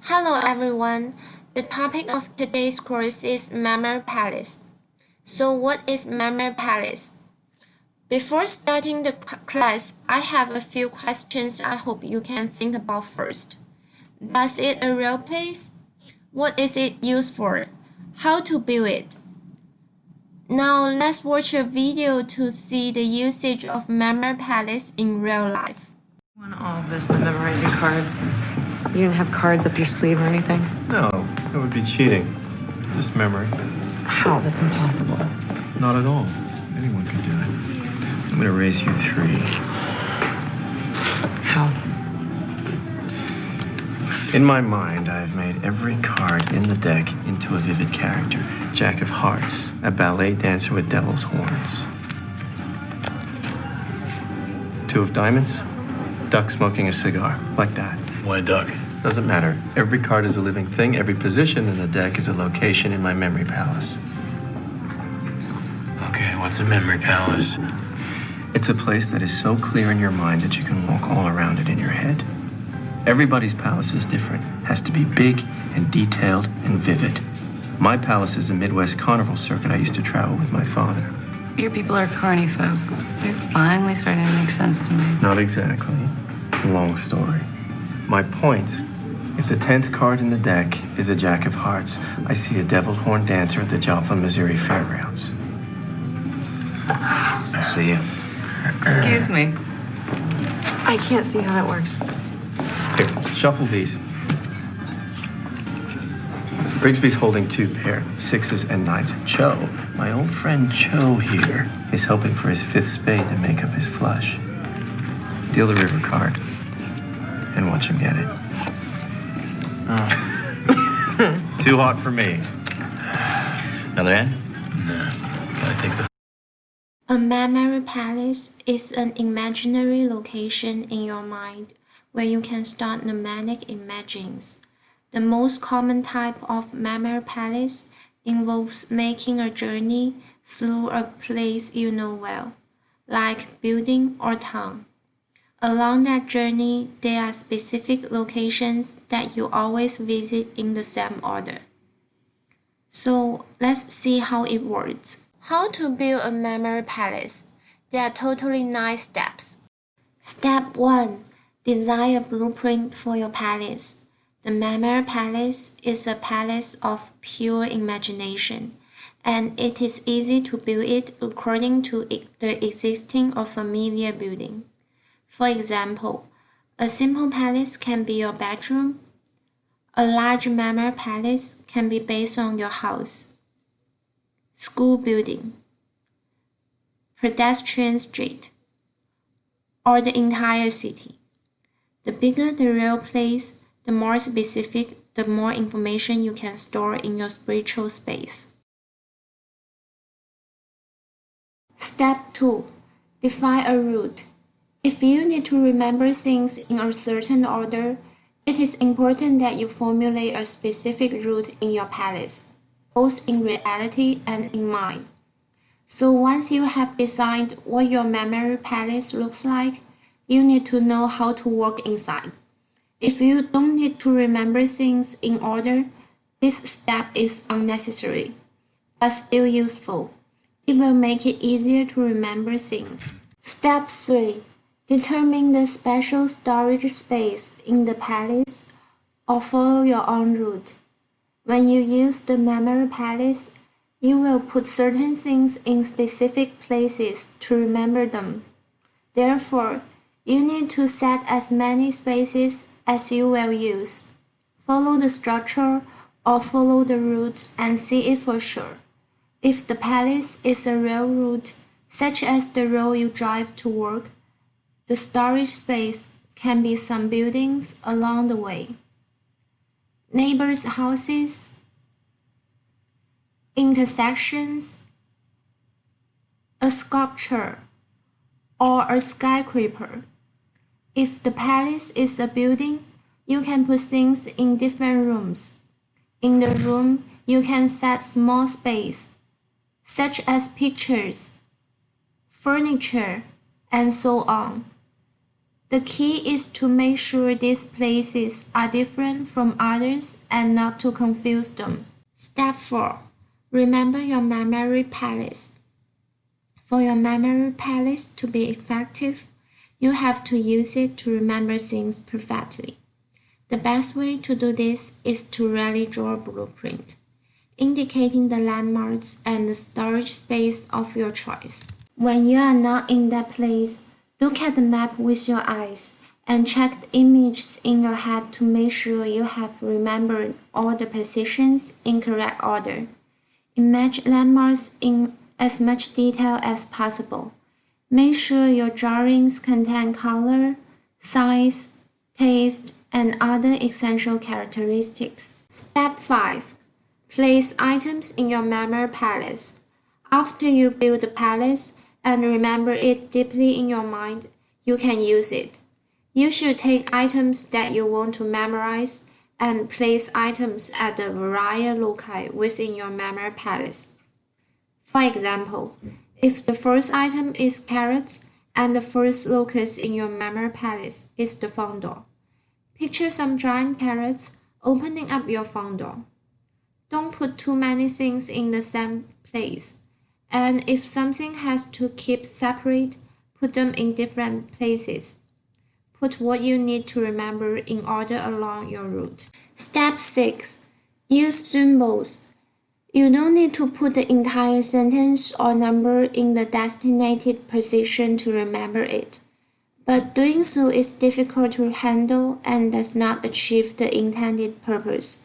Hello everyone. The topic of today's course is Memory Palace. So what is Memory Palace? Before starting the class, I have a few questions I hope you can think about first. Does it a real place? What is it used for? How to build it? Now let's watch a video to see the usage of Memory Palace in real life. Won all of this by memorizing cards. You didn't have cards up your sleeve or anything? No, that would be cheating. Just memory. How? That's impossible. Not at all. Anyone can do it. I'm gonna raise you 3. How? In my mind, I've made every card in the deck into a vivid character. Jack of Hearts, a ballet dancer with devil's horns. 2 of Diamonds, duck smoking a cigar, like that. Why duck? Doesn't matter. Every card is a living thing. Every position in the deck is a location in my memory palace. Okay, what's a memory palace? It's a place that is so clear in your mind that you can walk all around it in your head. Everybody's palace is different. Has to be big and detailed and vivid. My palace is a Midwest carnival circuit I used to travel with my father. Your people are carny folk. They're finally starting to make sense to me. Not exactly. It's a long story. My point, if the 10th card in the deck is a Jack of Hearts, I see a devil horn dancer at the Joplin, Missouri Fairgrounds. I see you. Excuse me. I can't see how that works. Here, shuffle these. Grigsby's holding 2 pair, 6s and 9s. Cho, my old friend Cho here, is hoping for his 5th spade to make up his flush. Deal the river card and watch him get it. Too hot for me. Another hand? No. Gotta takes the. A memory palace is an imaginary location in your mind where you can start mnemonic images. The most common type of memory palace involves making a journey through a place you know well, like building or town. Along that journey, there are specific locations that you always visit in the same order. So let's see how it works. How to build a memory palace? There are totally 9 steps. Step 1. Design a blueprint for your palace. The memory palace is a palace of pure imagination, and it is easy to build it according to the existing or familiar building. For example, a simple palace can be your bedroom. A large memory palace can be based on your house, school building, pedestrian street, or the entire city. The bigger the real place, the more specific, the more information you can store in your spiritual space. Step 2. Define a route. If you need to remember things in a certain order, it is important that you formulate a specific route in your palace, both in reality and in mind. So once you have designed what your memory palace looks like, you need to know how to walk inside. If you don't need to remember things in order, this step is unnecessary, but still useful. It will make it easier to remember things. Step 3. Determine the special storage space in the palace or follow your own route. When you use the memory palace, you will put certain things in specific places to remember them. Therefore, you need to set as many spaces as you will use. Follow the structure or follow the route and see it for sure. If the palace is a real route, such as the road you drive to work, the storage space can be some buildings along the way, neighbors' houses, intersections, a sculpture, or a skyscraper. If the palace is a building, you can put things in different rooms. In the room, you can set small space, such as pictures, furniture, and so on. The key is to make sure these places are different from others and not to confuse them. Step 4. Remember your memory palace. For your memory palace to be effective, you have to use it to remember things perfectly. The best way to do this is to really draw a blueprint, indicating the landmarks and the storage space of your choice. When you are not in that place, look at the map with your eyes and check the images in your head to make sure you have remembered all the positions in correct order. Imagine landmarks in as much detail as possible. Make sure your drawings contain color, size, taste, and other essential characteristics. Step 5. Place items in your memory palace. After you build the palace and remember it deeply in your mind, you can use it. You should take items that you want to memorize and place items at the various loci within your memory palace. For example, if the first item is carrots and the first locus in your memory palace is the front door, picture some giant carrots opening up your front door. Don't put too many things in the same place, and if something has to keep separate, put them in different places. Put what you need to remember in order along your route. Step 6. Use symbols. You don't need to put the entire sentence or number in the designated position to remember it, but doing so is difficult to handle and does not achieve the intended purpose.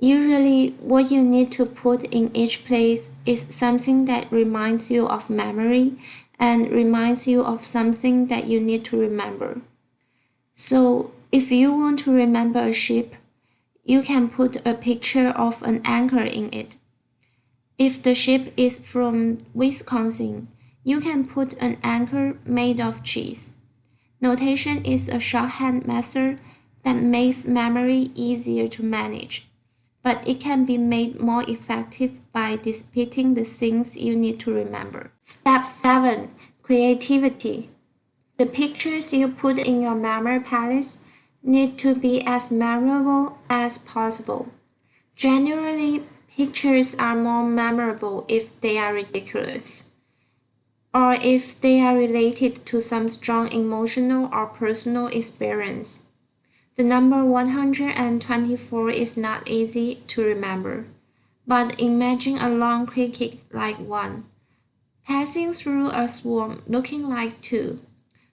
Usually, what you need to put in each place is something that reminds you of memory and reminds you of something that you need to remember. So, if you want to remember a ship, you can put a picture of an anchor in it. If the ship is from Wisconsin, you can put an anchor made of cheese. Notation is a shorthand method that makes memory easier to manage, but it can be made more effective by depicting the things you need to remember. Step 7. Creativity. The pictures you put in your memory palace need to be as memorable as possible. Generally, pictures are more memorable if they are ridiculous, or if they are related to some strong emotional or personal experience. The number 124 is not easy to remember, but imagine a long cricket like 1, passing through a swarm looking like 2.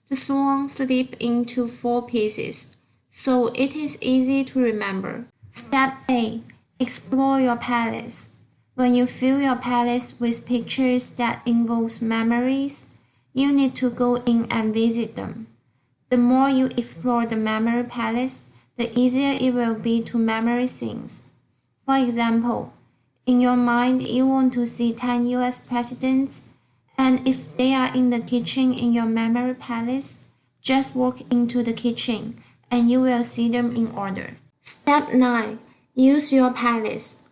The swarm slipped into 4 pieces, so it is easy to remember. Step 8. Explore your palace. When you fill your palace with pictures that involve memories, you need to go in and visit them. The more you explore the memory palace, the easier it will be to memorize things. For example, in your mind you want to see 10 US presidents, and if they are in the kitchen in your memory palace, just walk into the kitchen and you will see them in order. Step 9. Use your palace.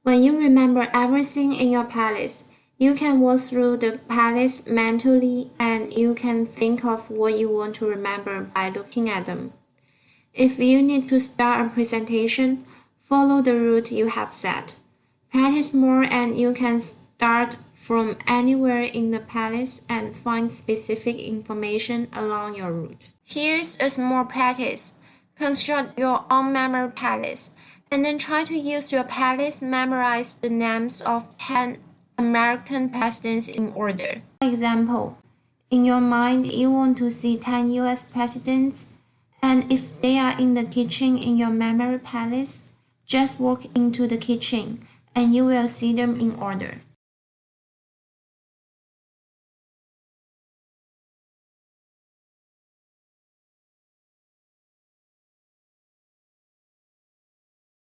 When you remember everything in your palace, you can walk through the palace mentally and you can think of what you want to remember by looking at them. If you need to start a presentation, follow the route you have set. Practice more and you can start from anywhere in the palace and find specific information along your route. Here's a small practice. Construct your own memory palace, and then try to use your palace memorize the names of 10 American presidents in order. For example, in your mind you want to see 10 US presidents, and if they are in the kitchen in your memory palace, just walk into the kitchen and you will see them in order.